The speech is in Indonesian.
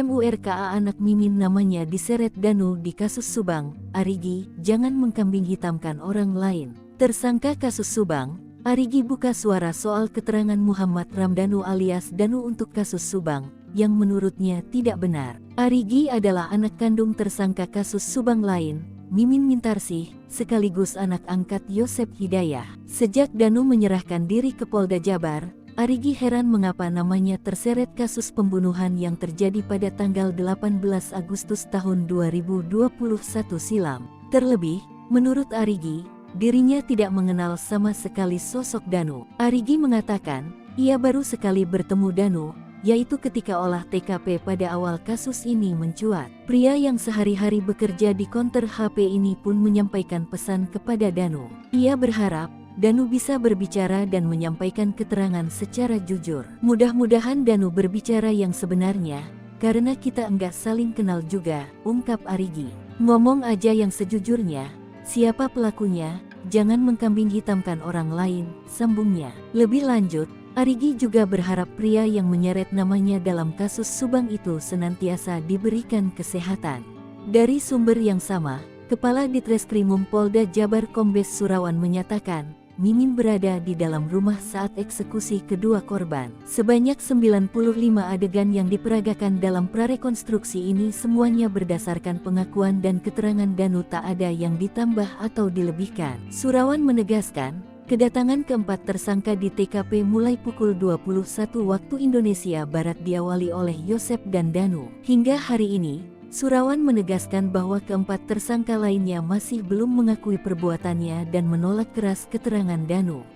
MURKA anak Mimin namanya diseret Danu di kasus Subang. Arigi, jangan mengkambing hitamkan orang lain. Tersangka kasus Subang, Arigi buka suara soal keterangan Muhammad Ramdhanu alias Danu untuk kasus Subang, yang menurutnya tidak benar. Arigi adalah anak kandung tersangka kasus Subang lain, Mimin Mintarsih, sekaligus anak angkat Yosep Hidayah. Sejak Danu menyerahkan diri ke Polda Jabar, Arigi heran mengapa namanya terseret kasus pembunuhan yang terjadi pada tanggal 18 Agustus tahun 2021 silam. Terlebih, menurut Arigi, dirinya tidak mengenal sama sekali sosok Danu. Arigi mengatakan, ia baru sekali bertemu Danu, yaitu ketika olah TKP pada awal kasus ini mencuat. Pria yang sehari-hari bekerja di konter HP ini pun menyampaikan pesan kepada Danu. Ia berharap Danu bisa berbicara dan menyampaikan keterangan secara jujur. Mudah-mudahan Danu berbicara yang sebenarnya, karena kita enggak saling kenal juga, ungkap Arigi. Ngomong aja yang sejujurnya, siapa pelakunya, jangan mengkambing hitamkan orang lain, sambungnya. Lebih lanjut, Arigi juga berharap pria yang menyeret namanya dalam kasus Subang itu senantiasa diberikan kesehatan. Dari sumber yang sama, Kepala Ditreskrimum Polda Jabar Kombes Surawan menyatakan, Mimin berada di dalam rumah saat eksekusi kedua korban. Sebanyak 95 adegan yang diperagakan dalam prarekonstruksi ini semuanya berdasarkan pengakuan dan keterangan Danu, tak ada yang ditambah atau dilebihkan. Surawan menegaskan, kedatangan keempat tersangka di TKP mulai pukul 21 waktu Indonesia Barat diawali oleh Yosep dan Danu. Hingga hari ini, Surawan menegaskan bahwa keempat tersangka lainnya masih belum mengakui perbuatannya dan menolak keras keterangan Danu.